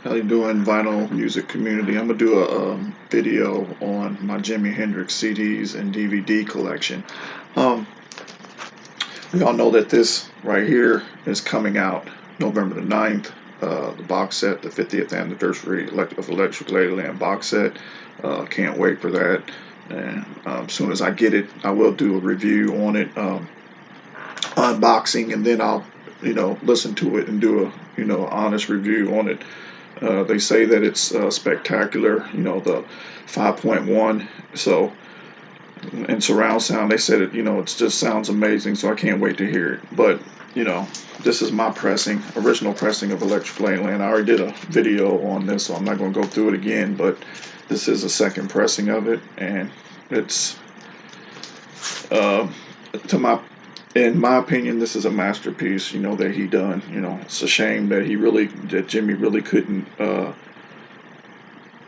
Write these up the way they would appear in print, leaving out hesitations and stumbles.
How you doing, vinyl music community? I'm gonna do a video on my Jimi Hendrix CDs and DVD collection. Um, we all know that this right here is coming out November the 9th. The box set, the 50th anniversary of Electric Ladyland box set. Can't wait for that. And as soon as I get it, I will do a review on it, unboxing, and then I'll, listen to it and do a, honest review on it. They say that it's spectacular, the 5.1. So, and surround sound, they said it, it just sounds amazing. So I can't wait to hear it. But, you know, this is my original pressing of Electric Ladyland. I already did a video on this, so I'm not going to go through it again. But this is a second pressing of it, and it's, uh, to my in my opinion, this is a masterpiece, that he done. It's a shame that Jimmy really couldn't,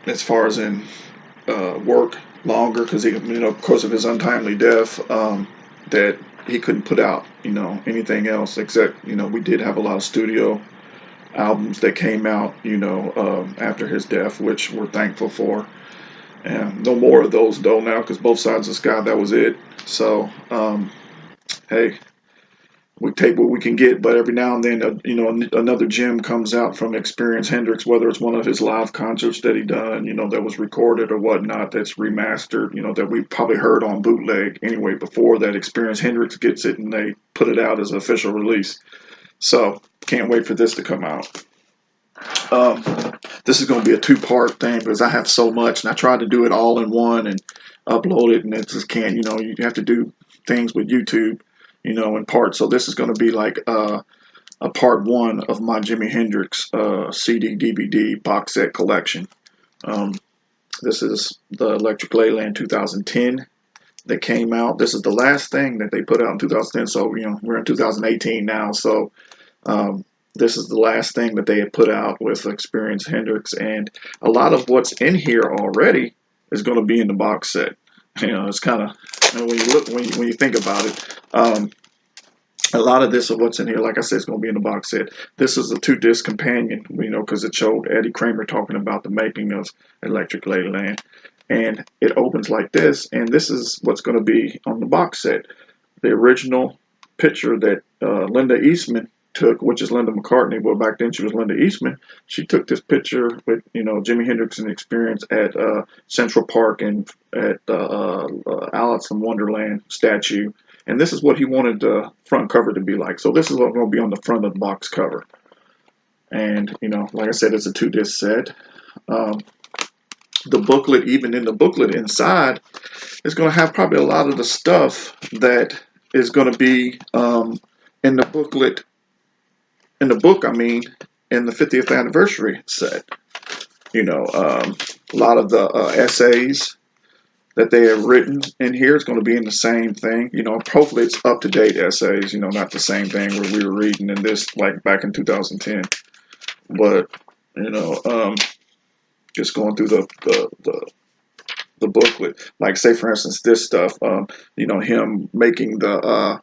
as far as in work longer, because because of his untimely death, that he couldn't put out, anything else except, we did have a lot of studio albums that came out, after his death, which we're thankful for. And no more of those though now, because both sides of the sky, that was it. So, hey, we take what we can get, but every now and then, another gem comes out from Experience Hendrix, whether it's one of his live concerts that he done, that was recorded or whatnot, that's remastered, that we probably heard on bootleg anyway before that. Experience Hendrix gets it and they put it out as an official release. So can't wait for this to come out. Um, this is going to be a two-part thing because I have so much, and I tried to do it all in one and upload it, and it just can't. You have to do things with YouTube, in parts. So this is going to be like a part one of my Jimi Hendrix CD DVD box set collection. Um, this is the Electric Ladyland 2010 that came out. This is the last thing that they put out in 2010. So we're in 2018 now. So um, this is the last thing that they had put out with Experience Hendrix, and a lot of what's in here already is going to be in the box set. It's kind of, when you look when you think about it. A lot of this of what's in here, like I said, is going to be in the box set. This is a two-disc companion, because it showed Eddie Kramer talking about the making of Electric Ladyland, and it opens like this, and this is what's going to be on the box set. The original picture that Linda Eastman took, which is Linda McCartney, well, back then she was Linda Eastman. She took this picture with Jimi Hendrix and Experience at Central Park and at Alice in Wonderland statue, and this is what he wanted the front cover to be like. So this is what's going to be on the front of the box cover, and like I said, it's a two-disc set. Um, the booklet, even in the booklet inside, is going to have probably a lot of the stuff that is going to be in the booklet, in the book, I mean, in the 50th anniversary set. A lot of the essays that they have written in here is going to be in the same thing. Hopefully it's up to date essays, not the same thing where we were reading in this like back in 2010. But, just going through the booklet, like say for instance this stuff, him making the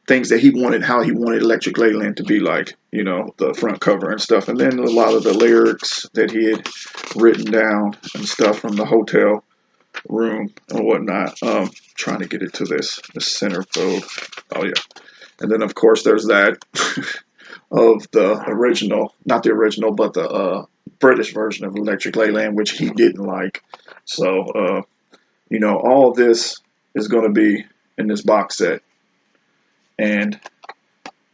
things that he wanted, how he wanted Electric Ladyland to be like, the front cover and stuff, and then a lot of the lyrics that he had written down and stuff from the hotel room and whatnot. Trying to get it to this centerfold. Oh yeah, and then of course there's that of the original, not the original, but the British version of Electric Ladyland, which he didn't like. So all of this is going to be in this box set. And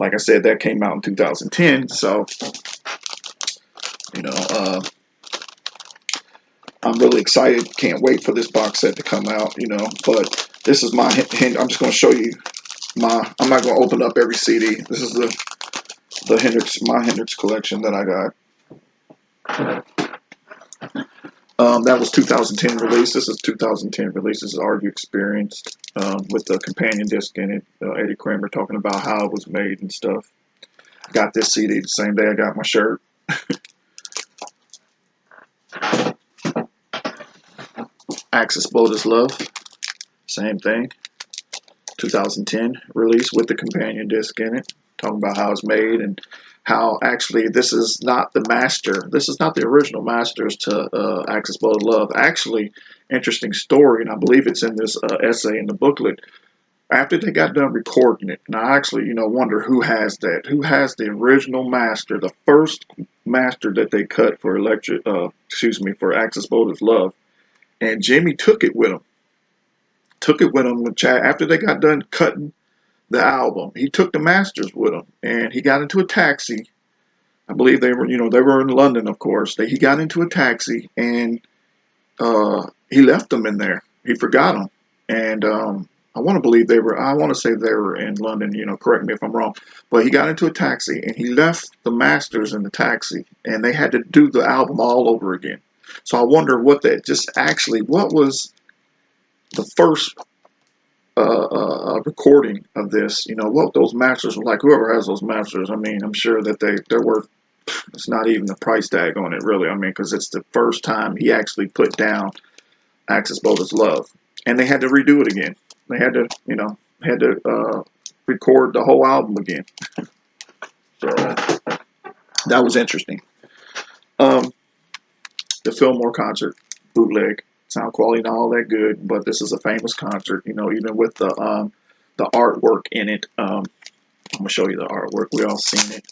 like I said, that came out in 2010. So, I'm really excited. Can't wait for this box set to come out, But this is my hint. I'm just going to show you I'm not going to open up every CD. This is my Hendrix collection that I got. That was 2010 release. This is 2010 release. This is Are You Experienced, with the companion disc in it. Eddie Kramer talking about how it was made and stuff. Got this CD the same day I got my shirt. Axis Boldest Love, same thing. 2010 release with the companion disc in it. talking about how it's made and how actually this is not the master. This is not the original masters to Access Blood Love. Actually, interesting story, and I believe it's in this essay in the booklet. After they got done recording it, and I actually, wonder who has that. Who has the original master, the first master that they cut for for Access Blood Love. And Jimi took it with him. Took it with him with Chad after they got done cutting the album. He took the masters with him, and he got into a taxi. I believe they were in London, of course. He got into a taxi, and he left them in there. He forgot them, and I want to believe I want to say they were in London. Correct me if I'm wrong. But he got into a taxi, and he left the masters in the taxi, and they had to do the album all over again. So I wonder what was the first recording of this. What those masters were like. Whoever has those masters, I mean, I'm sure that they're worth. It's not even the price tag on it, really. I mean, because it's the first time he actually put down Access Bold's Love, and they had to redo it again. They had to, record the whole album again. So that was interesting. The Fillmore concert bootleg, sound quality not all that good, but this is a famous concert. Even with the artwork in it. I'm gonna show you the artwork. We all seen it.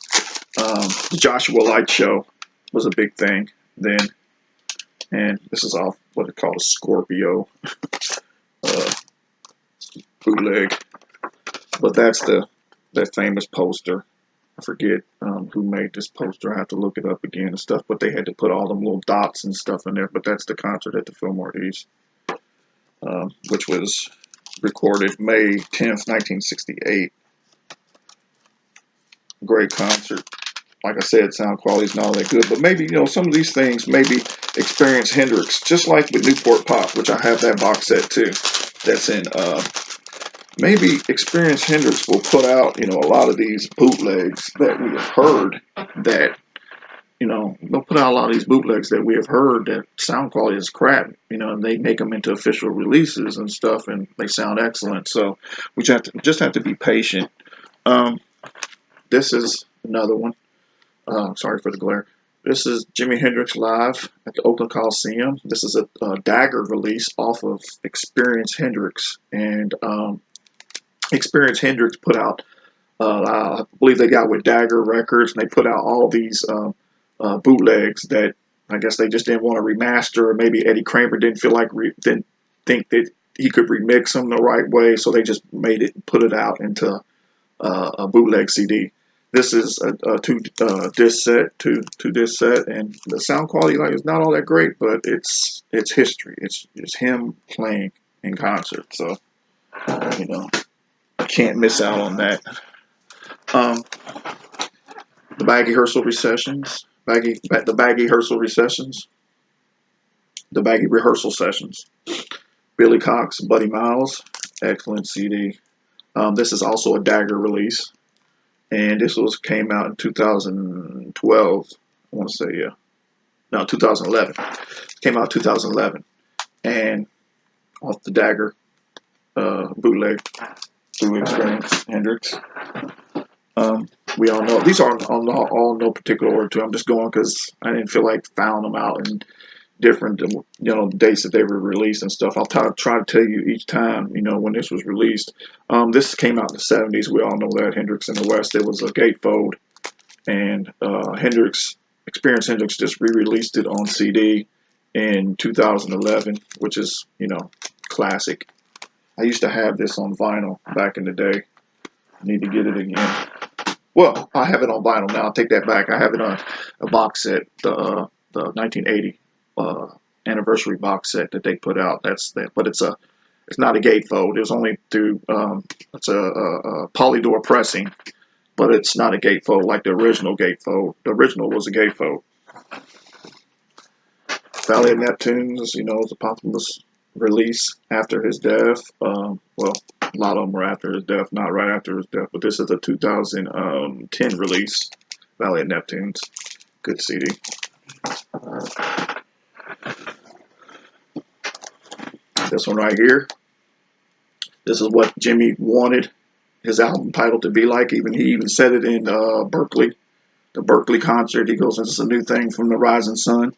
The Joshua Light Show was a big thing then, and this is off what they call a Scorpio bootleg. But that's that famous poster. I forget who made this poster. I have to look it up again and stuff. But they had to put all them little dots and stuff in there. But that's the concert at the Fillmore East, which was recorded May 10th, 1968. Great concert. Like I said, sound quality is not all that good, but maybe, some of these things, maybe experience Hendrix, just like with Newport Pop, which I have that box set too, that's in, maybe Experience Hendrix will put out, a lot of these bootlegs that we have heard that, they'll put out a lot of these bootlegs that we have heard that sound quality is crap, and they make them into official releases and stuff, and they sound excellent. So we just have to be patient. This is another one. Sorry for the glare. This is Jimi Hendrix live at the Oakland Coliseum. This is a Dagger release off of Experience Hendrix. And Experience Hendrix put out, I believe they got with Dagger Records, and they put out all these bootlegs that I guess they just didn't want to remaster, or maybe Eddie Kramer didn't think that he could remix them the right way, so they just put it out into a bootleg CD. This is a two disc set, and the sound quality is not all that great, but it's history. It's him playing in concert, so can't miss out on that. The Baggy Rehearsal Recessions, the Baggy Rehearsal Sessions. Billy Cox, Buddy Miles, excellent CD. This is also a Dagger release. And this came out in 2012. I want to say, yeah. No, 2011. Came out in 2011. And off the Dagger bootleg through Experience Hendrix. We all know, these are all no particular order too. I'm just going because I didn't feel like found them out in different, dates that they were released and stuff. I'll try to tell you each time, when this was released. This came out in the 70s. We all know that. Hendrix in the West, it was a gatefold. And Experience Hendrix just re-released it on CD in 2011, which is, classic. I used to have this on vinyl back in the day. I need to get it again. Well, I have it on vinyl now. I'll take that back. I have it on a box set, the 1980 anniversary box set that they put out. But it's not a gatefold. It was only through it's a polydoor pressing, but it's not a gatefold like the original gatefold. The original was a gatefold. Valley of Neptunes, is a posthumous release after his death. Well, a lot of them were after his death, not right after his death, but this is a 2010 release, Valley of Neptunes. Good CD. This one right here. This is what Jimi wanted his album title to be like. He even said it in Berkeley, the Berkeley concert. He goes, "This is a new thing from the Rising Sun."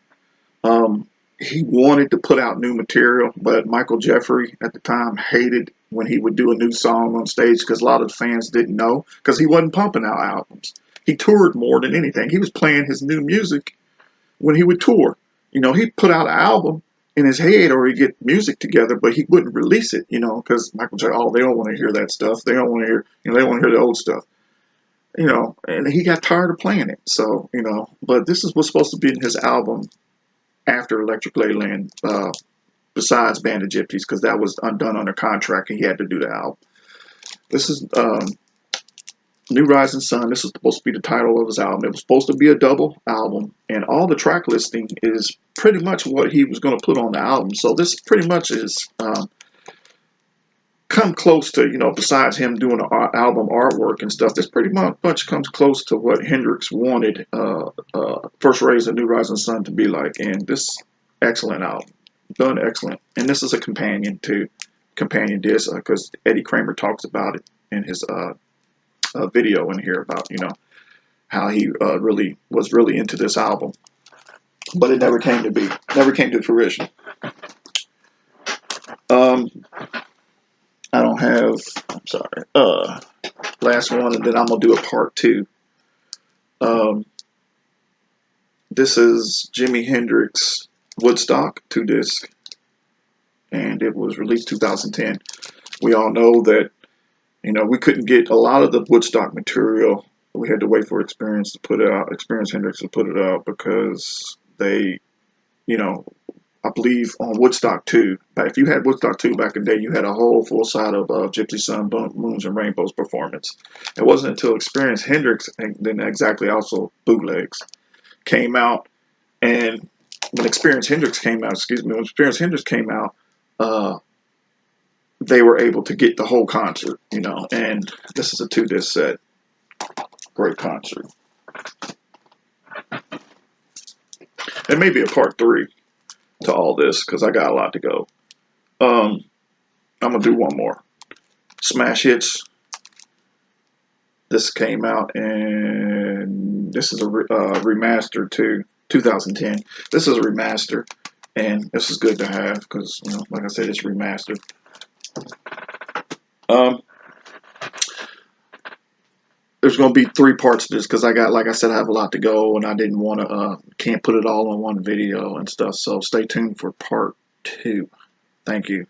Um, he wanted to put out new material, but Michael Jeffrey at the time hated when he would do a new song on stage because a lot of the fans didn't know because he wasn't pumping out albums. He toured more than anything. He was playing his new music when he would tour. He'd put out an album in his head or he'd get music together, but he wouldn't release it, because Michael Jeffrey, oh, they don't want to hear that stuff. They don't want to hear, they want to hear the old stuff. And he got tired of playing it. So, but this is what's supposed to be in his album after Electric Ladyland, besides Band of Gypsies, because that was undone under contract and he had to do the album. This is New Rising Sun. This is supposed to be the title of his album. It was supposed to be a double album, and all the track listing is pretty much what he was going to put on the album. So this pretty much is come close to, besides him doing the album artwork and stuff, this pretty much comes close to what Hendrix wanted First Rays of New Rising Sun to be like. And this excellent album, done excellent. And this is a companion disc because Eddie Kramer talks about it in his video in here about, how he was really into this album, but it never came to fruition. I don't have, I'm sorry, last one, and then I'm going to do a part 2. This is Jimi Hendrix Woodstock 2-disc, and it was released 2010. We all know that, we couldn't get a lot of the Woodstock material. We had to wait for Experience Hendrix to put it out because they, I believe on Woodstock 2, if you had Woodstock 2 back in the day, you had a whole full side of Gypsy Sun, Moons, and Rainbows performance. It wasn't until Experience Hendrix, and then exactly also bootlegs, came out, and when Experience Hendrix came out, they were able to get the whole concert, and this is a 2-disc set. Great concert. There may be a part 3 to all this because I got a lot to go. I'm gonna do one more. Smash Hits. This came out, and this is a remaster to 2010. This is a remaster, and this is good to have because, like I said, it's remastered. There's going to be 3 parts to this because like I said, I have a lot to go, and I didn't want to, can't put it all on one video and stuff. So stay tuned for part 2. Thank you.